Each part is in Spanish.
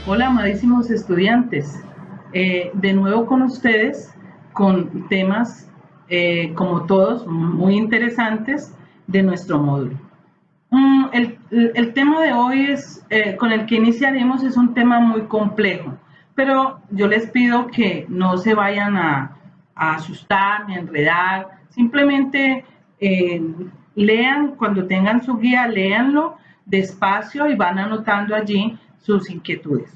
Hola, amadísimos estudiantes. De nuevo con ustedes, con temas, como todos, muy interesantes de nuestro módulo. El tema de hoy con el que iniciaremos es un tema muy complejo, pero yo les pido que no se vayan a asustar ni a enredar, simplemente lean, cuando tengan su guía, léanlo despacio y van anotando allí sus inquietudes.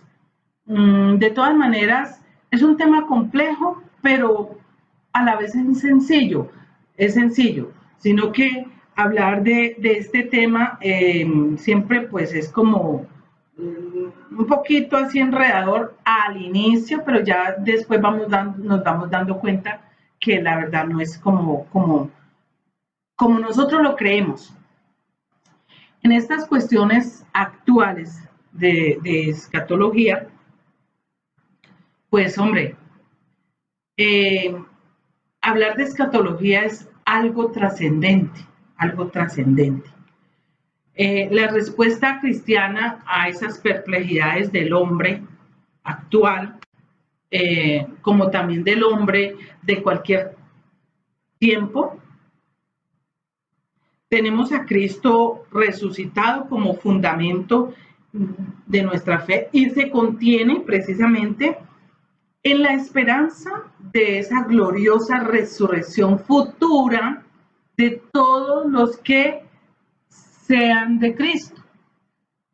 De todas maneras, es un tema complejo, pero a la vez es sencillo, sino que hablar de este tema siempre pues es como un poquito así enredador al inicio, pero ya después nos vamos dando cuenta que la verdad no es como nosotros lo creemos. En estas cuestiones actuales de escatología, pues hombre, hablar de escatología es algo trascendente, algo trascendente. La respuesta cristiana a esas perplejidades del hombre actual, como también del hombre de cualquier tiempo, tenemos a Cristo resucitado como fundamento de nuestra fe y se contiene precisamente en la esperanza de esa gloriosa resurrección futura de todos los que sean de Cristo.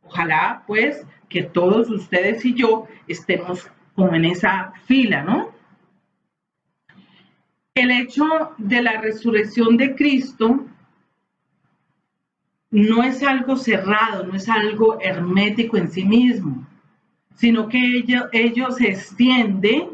Ojalá, pues, que todos ustedes y yo estemos como en esa fila, ¿no? El hecho de la resurrección de Cristo no es algo cerrado, no es algo hermético en sí mismo, sino que ello se extiende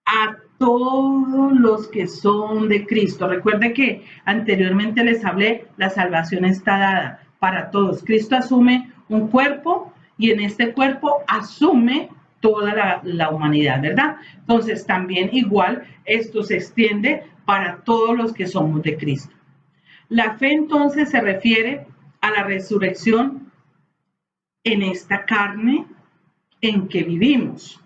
a todos los que son de Cristo. Recuerde que anteriormente les hablé, la salvación está dada para todos. Cristo asume un cuerpo y en este cuerpo asume toda la humanidad, ¿verdad? Entonces también igual esto se extiende para todos los que somos de Cristo. La fe entonces se refiere a la resurrección en esta carne en que vivimos,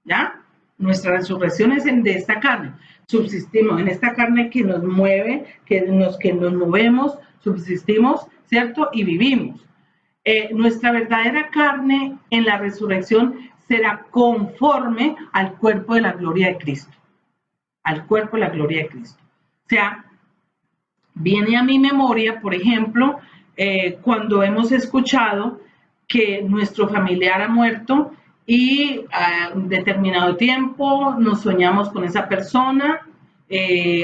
¿ya? Nuestra resurrección es de esta carne. Subsistimos en esta carne que nos mueve, que nos movemos, subsistimos, ¿cierto? Y vivimos. Nuestra verdadera carne en la resurrección será conforme al cuerpo de la gloria de Cristo. Al cuerpo de la gloria de Cristo. O sea, viene a mi memoria, por ejemplo, cuando hemos escuchado que nuestro familiar ha muerto y a un determinado tiempo nos soñamos con esa persona,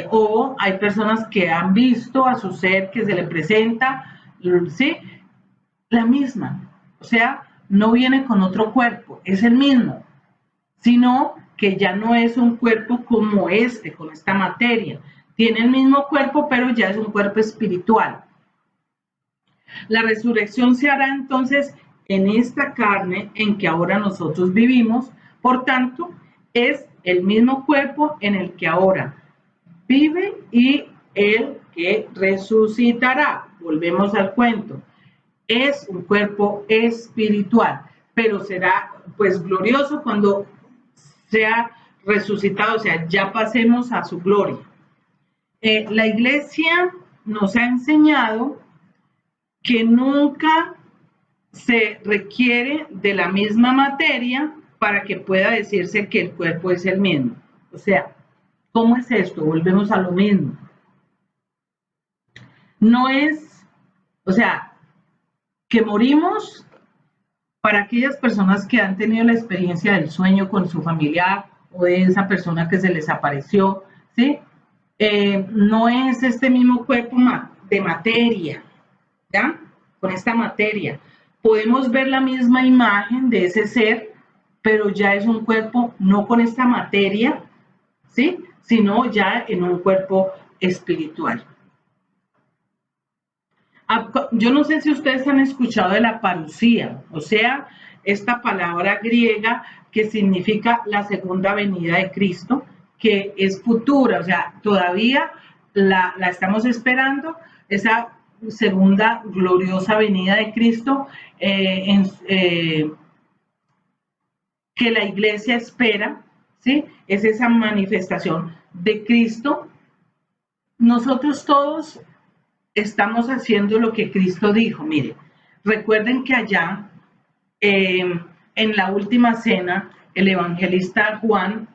o hay personas que han visto a su ser que se le presenta, ¿sí? La misma, o sea, no viene con otro cuerpo, es el mismo, sino que ya no es un cuerpo como con esta materia, tiene el mismo cuerpo, pero ya es un cuerpo espiritual. La resurrección se hará entonces en esta carne en que ahora nosotros vivimos, por tanto, es el mismo cuerpo en el que ahora vive y el que resucitará. Volvemos al cuento. Es un cuerpo espiritual, pero será pues glorioso cuando sea resucitado, o sea, ya pasemos a su gloria. La iglesia nos ha enseñado que nunca se requiere de la misma materia para que pueda decirse que el cuerpo es el mismo. O sea, ¿cómo es esto? Volvemos a lo mismo. No es, o sea, que morimos para aquellas personas que han tenido la experiencia del sueño con su familiar o de esa persona que se les apareció, ¿sí? No es este mismo cuerpo de materia, ¿ya? Con esta materia. Podemos ver la misma imagen de ese ser, pero ya es un cuerpo no con esta materia, ¿sí? Sino ya en un cuerpo espiritual. Yo no sé si ustedes han escuchado de la parusía, o sea, esta palabra griega que significa la segunda venida de Cristo, que es futura, o sea, todavía la estamos esperando, esa segunda gloriosa venida de Cristo, que la iglesia espera, ¿sí? Es esa manifestación de Cristo. Nosotros todos estamos haciendo lo que Cristo dijo. Mire, recuerden que allá en la última cena, el evangelista Juan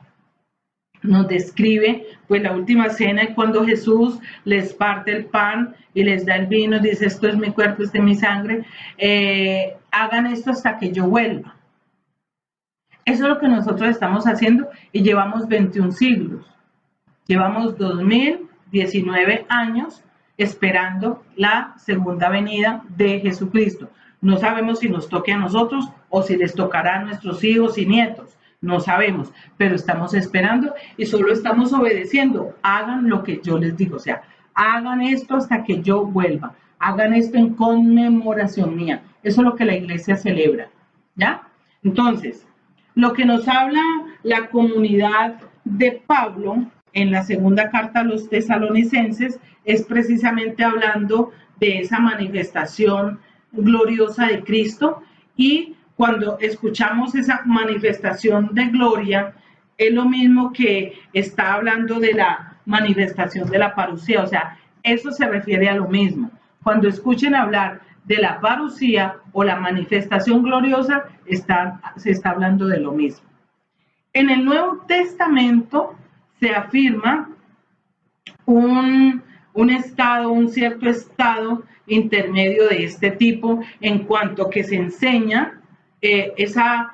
nos describe pues la última cena, y cuando Jesús les parte el pan y les da el vino, dice: esto es mi cuerpo, esto es mi sangre, hagan esto hasta que yo vuelva. Eso es lo que nosotros estamos haciendo, y llevamos 21 siglos, llevamos 2019 años esperando la segunda venida de Jesucristo. No sabemos si nos toque a nosotros o si les tocará a nuestros hijos y nietos. No sabemos, pero estamos esperando y solo estamos obedeciendo. Hagan lo que yo les digo, o sea, hagan esto hasta que yo vuelva. Hagan esto en conmemoración mía. Eso es lo que la iglesia celebra, ¿ya? Entonces, lo que nos habla la comunidad de Pablo en la segunda carta a los tesalonicenses es precisamente hablando de esa manifestación gloriosa de Cristo. Y cuando escuchamos esa manifestación de gloria, es lo mismo que está hablando de la manifestación de la parucía, o sea, eso se refiere a lo mismo. Cuando escuchen hablar de la parucía o la manifestación gloriosa, se está hablando de lo mismo. En el Nuevo Testamento se afirma un cierto estado intermedio de este tipo, en cuanto que se enseña esa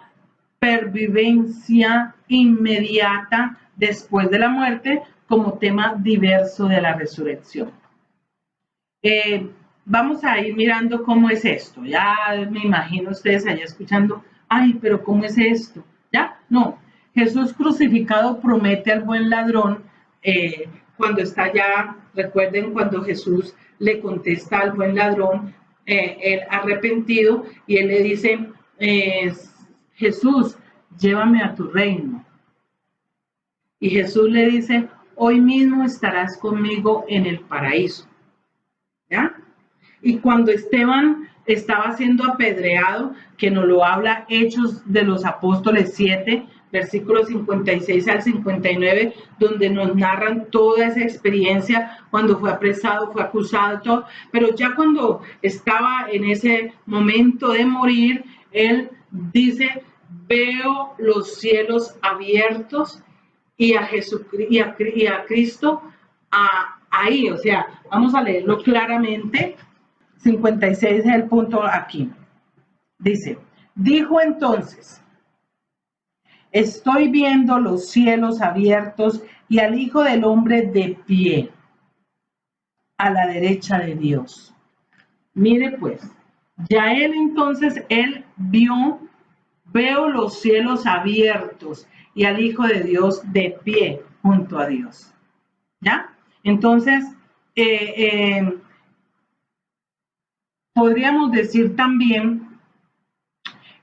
pervivencia inmediata después de la muerte como tema diverso de la resurrección. Vamos a ir mirando cómo es esto. Ya me imagino ustedes allá escuchando: ay, pero ¿cómo es esto? ¿Ya? No. Jesús crucificado promete al buen ladrón, cuando está ya, recuerden cuando Jesús le contesta al buen ladrón, el arrepentido, y él le dice: Jesús, llévame a tu reino. Y Jesús le dice: hoy mismo estarás conmigo en el paraíso. ¿Ya? Y cuando Esteban estaba siendo apedreado, que nos lo habla Hechos de los Apóstoles 7, versículos 56 al 59, donde nos narran toda esa experiencia, cuando fue apresado, fue acusado, todo, pero ya cuando estaba en ese momento de morir, él dice: veo los cielos abiertos y a Jesucristo y a Cristo ahí. O sea, vamos a leerlo claramente. 56 es el punto aquí. Dice: dijo entonces: estoy viendo los cielos abiertos y al Hijo del Hombre de pie a la derecha de Dios. Mire pues, ya él veo los cielos abiertos y al Hijo de Dios de pie junto a Dios. ¿Ya? Entonces, podríamos decir también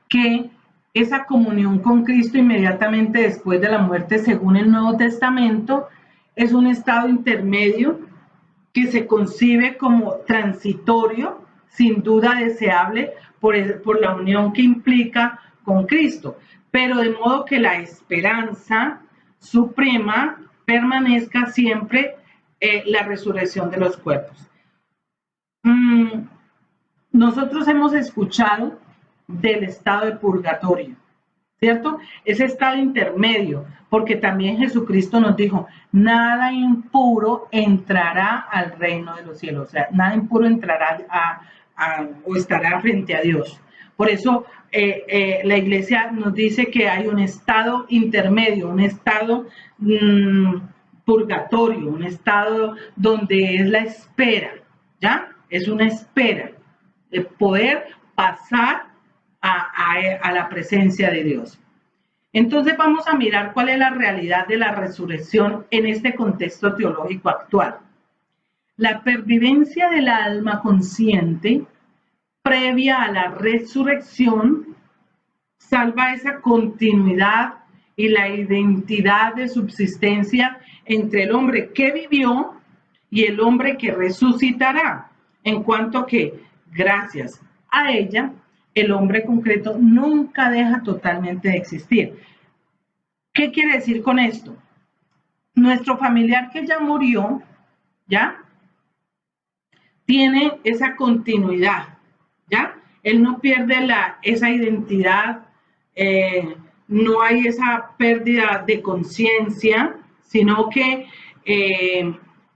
que esa comunión con Cristo inmediatamente después de la muerte, según el Nuevo Testamento, es un estado intermedio que se concibe como transitorio, sin duda deseable por la unión que implica con Cristo, pero de modo que la esperanza suprema permanezca siempre la resurrección de los cuerpos. Nosotros hemos escuchado del estado de purgatorio, ¿cierto? Ese estado intermedio, porque también Jesucristo nos dijo: nada impuro entrará al reino de los cielos, o sea, nada impuro entrará o estará frente a Dios. Por eso la iglesia nos dice que hay un estado intermedio, un estado purgatorio, un estado donde es la espera, ¿ya? Es una espera de poder pasar a la presencia de Dios. Entonces vamos a mirar cuál es la realidad de la resurrección en este contexto teológico actual. La pervivencia del alma consciente previa a la resurrección salva esa continuidad y la identidad de subsistencia entre el hombre que vivió y el hombre que resucitará. en cuanto que, gracias a ella, el hombre concreto nunca deja totalmente de existir. ¿Qué quiere decir con esto? Nuestro familiar que ya murió, ¿ya? Tiene esa continuidad, ¿ya? Él no pierde esa identidad, no hay esa pérdida de conciencia, sino que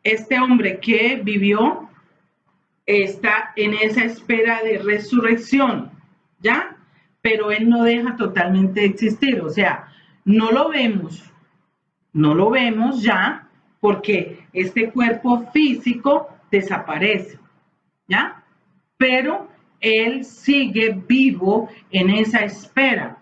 este hombre que vivió está en esa espera de resurrección, ¿ya? Pero él no deja totalmente de existir, o sea, no lo vemos ya, porque este cuerpo físico desaparece, ¿ya? Pero él sigue vivo en esa espera,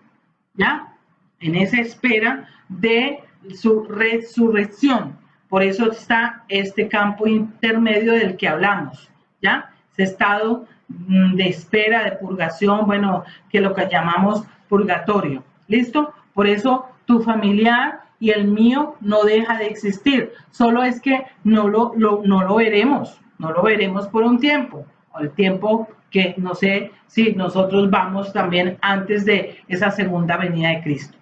¿ya? En esa espera de su resurrección. Por eso está este campo intermedio del que hablamos, ¿ya? Ese estado de espera, de purgación, bueno, que lo que llamamos purgatorio. ¿Listo? Por eso tu familiar y el mío no deja de existir. Solo es que no lo veremos, no lo veremos por un tiempo, o el tiempo que no sé si nosotros vamos también antes de esa segunda venida de Cristo.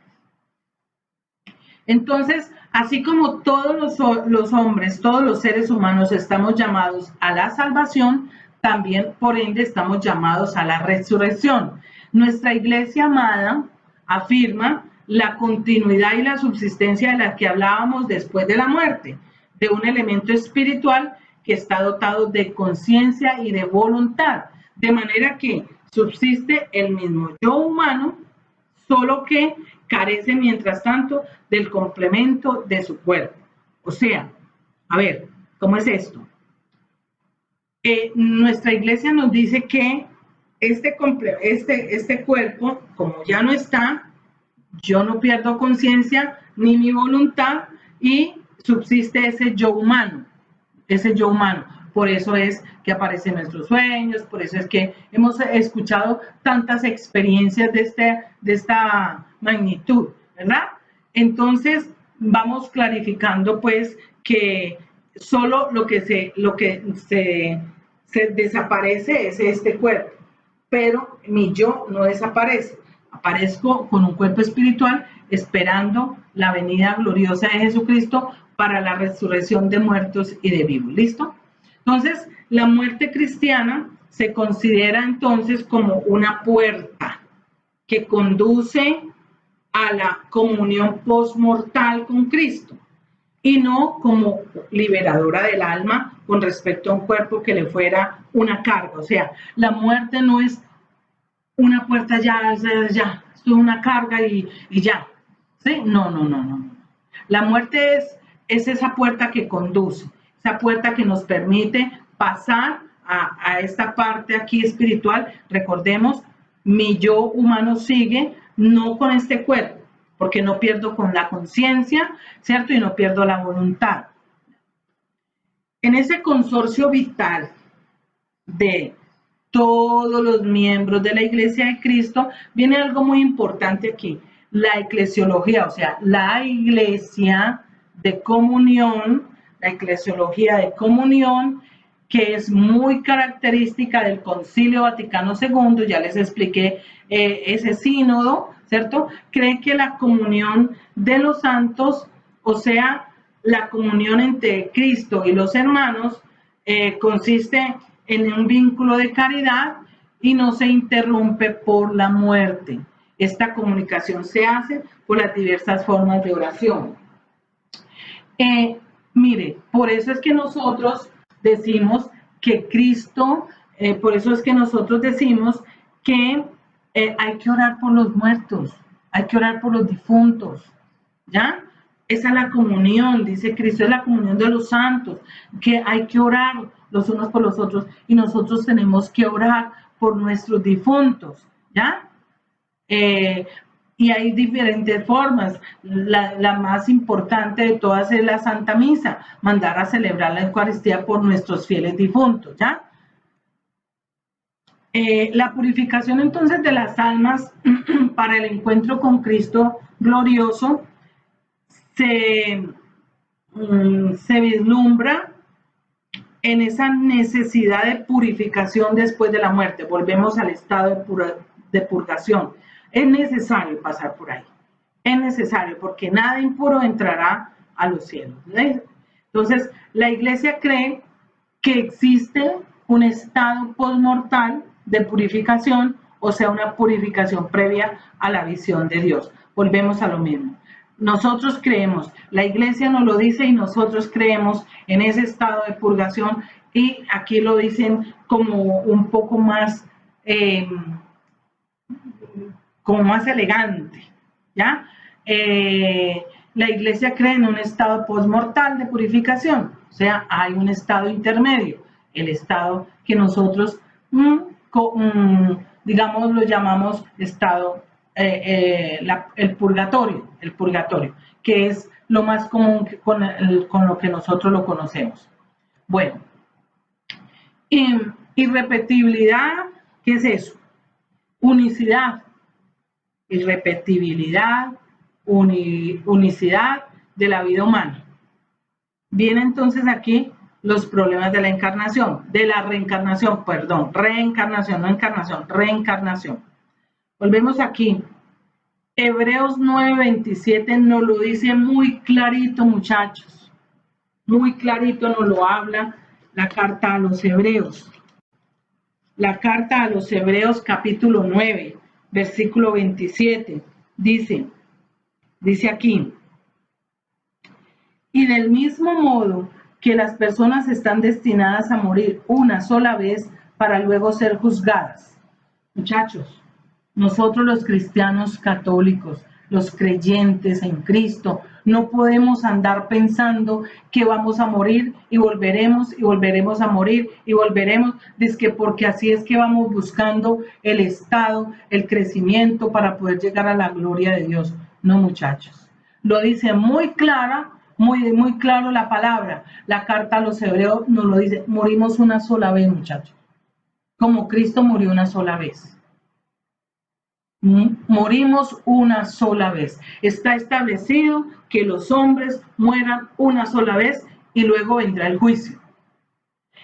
Entonces, así como todos los hombres, todos los seres humanos estamos llamados a la salvación, también por ende estamos llamados a la resurrección. Nuestra iglesia amada afirma la continuidad y la subsistencia de la que hablábamos después de la muerte, de un elemento espiritual que está dotado de conciencia y de voluntad, de manera que subsiste el mismo yo humano, solo que carece mientras tanto del complemento de su cuerpo. O sea, a ver, ¿cómo es esto? Nuestra iglesia nos dice que este cuerpo, como ya no está, yo no pierdo conciencia ni mi voluntad y subsiste ese yo humano, ese yo humano. Por eso es que aparecen nuestros sueños, por eso es que hemos escuchado tantas experiencias de esta magnitud, ¿verdad? Entonces, vamos clarificando pues que solo lo que se desaparece es este cuerpo, pero mi yo no desaparece. Aparezco con un cuerpo espiritual esperando la venida gloriosa de Jesucristo para la resurrección de muertos y de vivos. ¿Listo? Entonces, la muerte cristiana se considera entonces como una puerta que conduce a la comunión postmortal con Cristo y no como liberadora del alma con respecto a un cuerpo que le fuera una carga. O sea, la muerte no es una puerta ya, esto es una carga y ya. ¿Sí? No. La muerte es esa puerta que conduce, esa puerta que nos permite pasar a esta parte aquí espiritual. Recordemos, mi yo humano sigue, no con este cuerpo, porque no pierdo con la conciencia, ¿cierto? Y no pierdo la voluntad. En ese consorcio vital de todos los miembros de la Iglesia de Cristo, viene algo muy importante aquí, la eclesiología, o sea, la iglesia de comunión, la eclesiología de comunión, que es muy característica del Concilio Vaticano II, ya les expliqué ese sínodo, ¿cierto? Cree que la comunión de los santos, o sea, la comunión entre Cristo y los hermanos, consiste en un vínculo de caridad y no se interrumpe por la muerte. Esta comunicación se hace por las diversas formas de oración. Mire, por eso es que nosotros decimos que Cristo, por eso es que nosotros decimos que hay que orar por los muertos, hay que orar por los difuntos, ¿ya? Esa es la comunión, dice Cristo, es la comunión de los santos, que hay que orar los unos por los otros y nosotros tenemos que orar por nuestros difuntos, ¿ya? Y hay diferentes formas. La más importante de todas es la Santa Misa, mandar a celebrar la Eucaristía por nuestros fieles difuntos, ¿ya? La purificación entonces de las almas para el encuentro con Cristo glorioso se vislumbra en esa necesidad de purificación después de la muerte. Volvemos al estado de purgación. Es necesario pasar por ahí. Es necesario, porque nada impuro entrará a los cielos. Entonces, la iglesia cree que existe un estado postmortal de purificación, o sea, una purificación previa a la visión de Dios. Volvemos a lo mismo. Nosotros creemos, la iglesia nos lo dice y nosotros creemos en ese estado de purgación, y aquí lo dicen como un poco más, como más elegante, ¿ya? La iglesia cree en un estado postmortal de purificación, o sea, hay un estado intermedio, el estado que nosotros, digamos, lo llamamos estado, el purgatorio, que es lo más común con lo que nosotros lo conocemos. Bueno, irrepetibilidad, ¿qué es eso? Unicidad, irrepetibilidad, unicidad de la vida humana. Viene entonces aquí los problemas de la encarnación, de la reencarnación, perdón, reencarnación, no encarnación, reencarnación. Volvemos aquí. Hebreos 9:27 nos lo dice muy clarito, muchachos. Muy clarito nos lo habla la carta a los Hebreos. La carta a los Hebreos capítulo 9, versículo 27, dice aquí: y del mismo modo que las personas están destinadas a morir una sola vez para luego ser juzgadas. Muchachos, nosotros los cristianos católicos, los creyentes en Cristo, no podemos andar pensando que vamos a morir y volveremos a morir y volveremos, dizque porque así es que vamos buscando el estado, el crecimiento para poder llegar a la gloria de Dios. No, muchachos. Lo dice muy clara, muy claro la palabra. La carta a los Hebreos nos lo dice: morimos una sola vez, muchachos. Como Cristo murió una sola vez. Morimos una sola vez. Está establecido que los hombres mueran una sola vez y luego vendrá el juicio.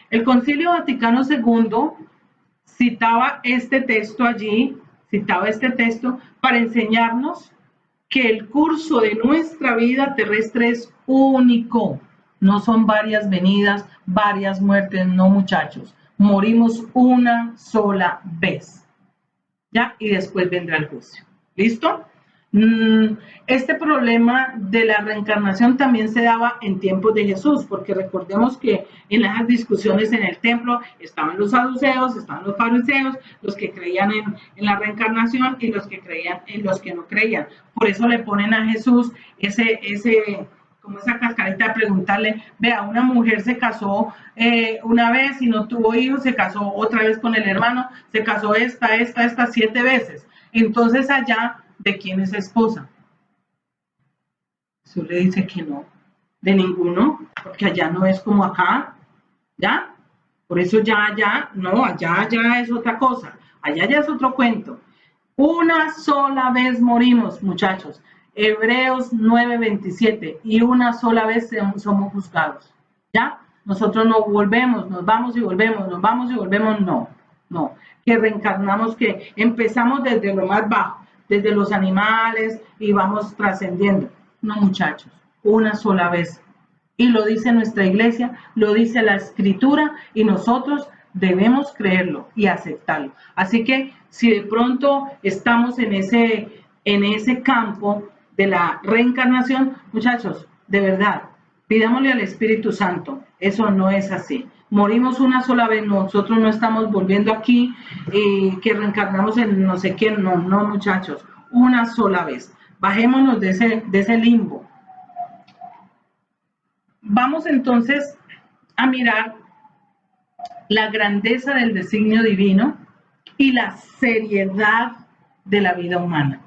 El Concilio Vaticano II citaba este texto para enseñarnos que el curso de nuestra vida terrestre es único. No son varias venidas, varias muertes, no, muchachos. Morimos una sola vez. ¿Ya? Y después vendrá el juicio. ¿Listo? Este problema de la reencarnación también se daba en tiempos de Jesús, porque recordemos que en las discusiones en el templo estaban los saduceos, estaban los fariseos, los que creían en la reencarnación y los que creían en los que no creían. Por eso le ponen a Jesús como esa cascarita de preguntarle: vea, una mujer se casó una vez y no tuvo hijos, se casó otra vez con el hermano, se casó esta 7 veces. Entonces allá, ¿de quién es esposa? Jesús le dice que no, de ninguno, porque allá no es como acá, ¿ya? Por eso allá ya es otra cosa, allá ya es otro cuento. Una sola vez morimos, muchachos. Hebreos 9:27, y una sola vez somos juzgados, ¿ya? Nosotros no volvemos, nos vamos y volvemos, no, que reencarnamos, que empezamos desde lo más bajo, desde los animales y vamos trascendiendo. No, muchachos, una sola vez. Y lo dice nuestra iglesia, lo dice la Escritura, y nosotros debemos creerlo y aceptarlo. Así que si de pronto estamos en ese campo de la reencarnación, muchachos, de verdad, pidámosle al Espíritu Santo. Eso no es así. Morimos una sola vez, nosotros no estamos volviendo aquí que reencarnamos en no sé quién, no, muchachos, una sola vez. Bajémonos de ese limbo. Vamos entonces a mirar la grandeza del designio divino y la seriedad de la vida humana.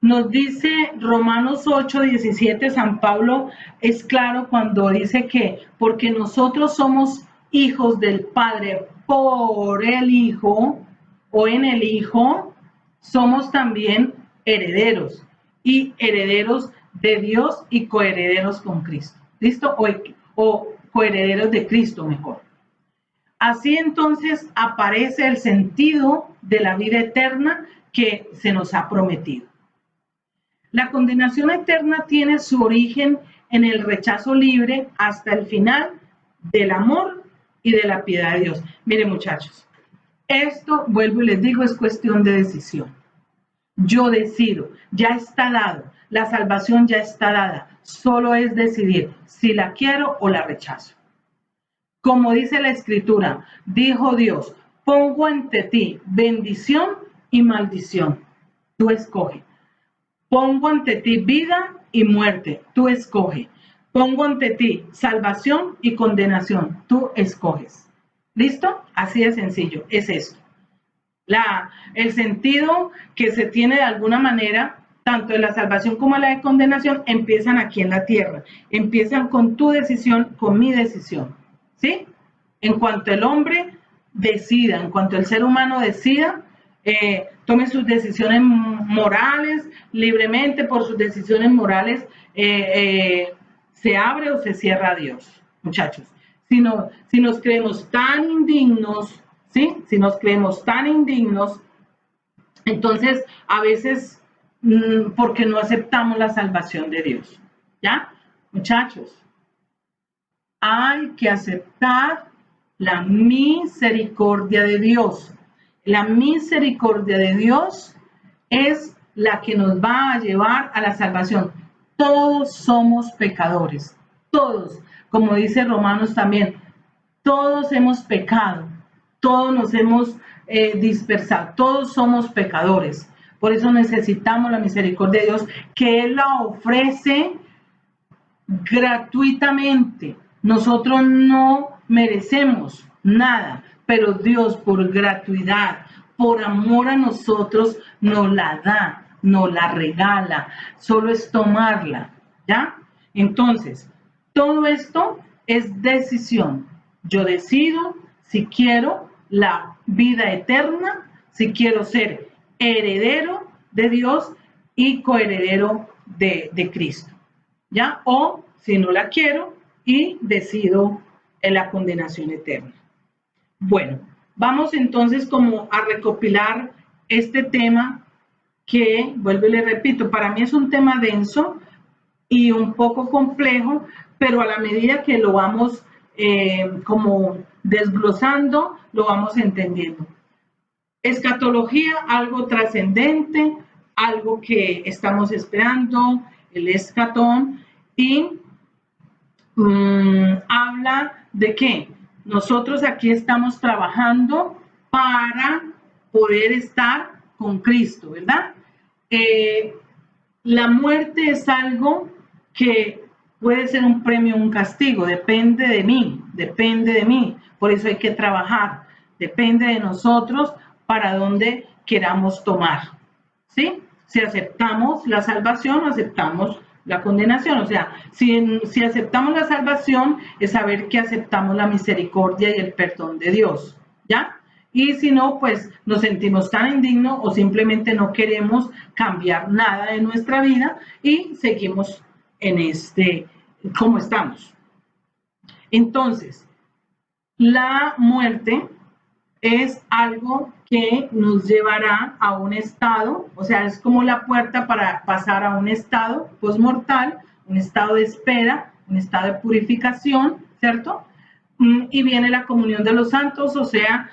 Nos dice Romanos 8:17, San Pablo es claro cuando dice que porque nosotros somos hijos del Padre por el Hijo, o en el Hijo, somos también herederos, y herederos de Dios y coherederos con Cristo. ¿Listo? O coherederos de Cristo mejor. Así entonces aparece el sentido de la vida eterna que se nos ha prometido. La condenación eterna tiene su origen en el rechazo libre hasta el final del amor y de la piedad de Dios. Miren, muchachos, esto, vuelvo y les digo, es cuestión de decisión. Yo decido, ya está dado, la salvación ya está dada, solo es decidir si la quiero o la rechazo. Como dice la Escritura, dijo Dios, pongo ante ti bendición y maldición, tú escoge. Pongo ante ti vida y muerte, tú escoge. Pongo ante ti salvación y condenación, tú escoges. ¿Listo? Así de sencillo, es esto. El sentido que se tiene de alguna manera, tanto de la salvación como la de condenación, empiezan aquí en la tierra. Empiezan con tu decisión, con mi decisión. ¿Sí? En cuanto el hombre decida, en cuanto el ser humano decida, tome sus decisiones morales libremente, por sus decisiones morales, se abre o se cierra a Dios, muchachos. Si nos creemos tan indignos, ¿sí? Si nos creemos tan indignos, entonces a veces, porque no aceptamos la salvación de Dios, ¿ya? Muchachos, hay que aceptar la misericordia de Dios. La misericordia de Dios es la que nos va a llevar a la salvación. Todos somos pecadores, todos, como dice Romanos también, todos hemos pecado, todos nos hemos dispersado, todos somos pecadores. Por eso necesitamos la misericordia de Dios, que Él la ofrece gratuitamente. Nosotros no merecemos nada, pero Dios por gratuidad, por amor a nosotros, nos la da, nos la regala, solo es tomarla, ¿ya? Entonces, todo esto es decisión. Yo decido si quiero la vida eterna, si quiero ser heredero de Dios y coheredero de Cristo, ¿ya? O si no la quiero y decido en la condenación eterna. Bueno, vamos entonces como a recopilar este tema que, vuelvo y le repito, para mí es un tema denso y un poco complejo, pero a la medida que lo vamos como desglosando, lo vamos entendiendo. Escatología, algo trascendente, algo que estamos esperando, el escatón, y habla de que nosotros aquí estamos trabajando para poder estar con Cristo, ¿verdad? La muerte es algo que puede ser un premio o un castigo, depende de mí, por eso hay que trabajar, depende de nosotros para dónde queramos tomar, ¿sí? Si aceptamos la salvación o aceptamos la condenación, o sea, si aceptamos la salvación es saber que aceptamos la misericordia y el perdón de Dios, ¿ya? Y si no, pues nos sentimos tan indignos o simplemente no queremos cambiar nada de nuestra vida y seguimos en como estamos. Entonces, la muerte es algo que nos llevará a un estado, o sea, es como la puerta para pasar a un estado postmortal, un estado de espera, un estado de purificación, ¿cierto? Y viene la comunión de los santos, o sea,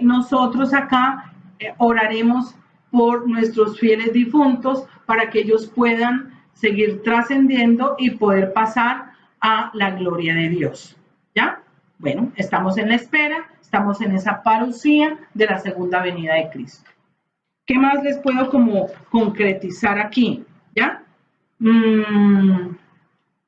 nosotros acá oraremos por nuestros fieles difuntos para que ellos puedan seguir trascendiendo y poder pasar a la gloria de Dios, ¿ya? Bueno, estamos en la espera, estamos en esa parucía de la segunda venida de Cristo. ¿Qué más les puedo como concretizar aquí? ¿Ya?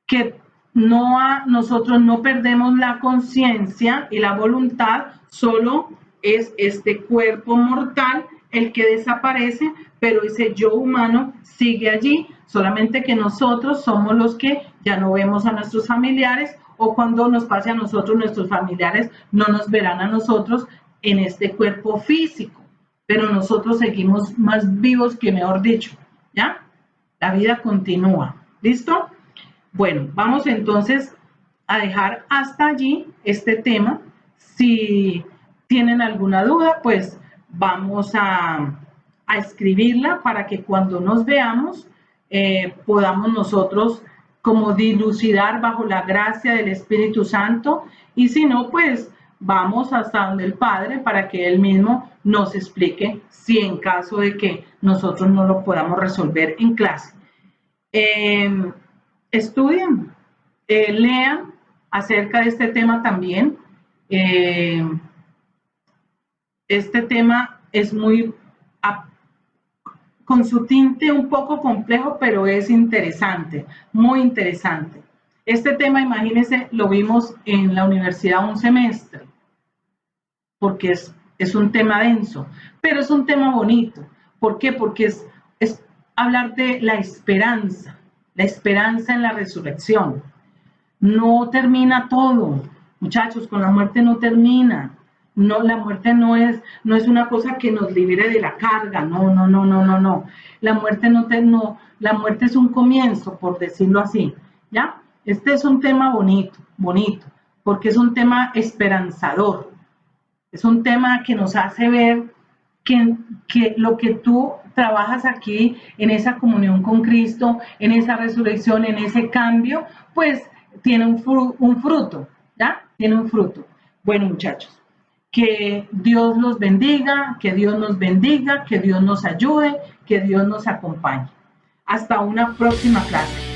Que nosotros no perdemos la conciencia y la voluntad, solo es este cuerpo mortal el que desaparece, pero ese yo humano sigue allí, solamente que nosotros somos los que ya no vemos a nuestros familiares, o cuando nos pase a nosotros, nuestros familiares no nos verán a nosotros en este cuerpo físico, pero nosotros seguimos más vivos que mejor dicho, ¿ya? La vida continúa, ¿listo? Bueno, vamos entonces a dejar hasta allí este tema. Si tienen alguna duda, pues vamos a escribirla para que cuando nos veamos podamos nosotros como dilucidar bajo la gracia del Espíritu Santo, y si no, pues vamos hasta donde el Padre para que Él mismo nos explique si en caso de que nosotros no lo podamos resolver en clase. Estudien, lean acerca de este tema también. Este tema es muy, con su tinte un poco complejo, pero es interesante, muy interesante. Este tema, imagínense, lo vimos en la universidad un semestre, porque es un tema denso, pero es un tema bonito. ¿Por qué? Porque es hablar de la esperanza en la resurrección. No termina todo, muchachos, con la muerte no termina. No, la muerte no es una cosa que nos libere de la carga, no. La muerte es un comienzo, por decirlo así, ¿ya? Este es un tema bonito, porque es un tema esperanzador. Es un tema que nos hace ver que lo que tú trabajas aquí, en esa comunión con Cristo, en esa resurrección, en ese cambio, pues tiene un fruto, ¿ya? Tiene un fruto. Bueno, muchachos, que Dios los bendiga, que Dios nos bendiga, que Dios nos ayude, que Dios nos acompañe. Hasta una próxima clase.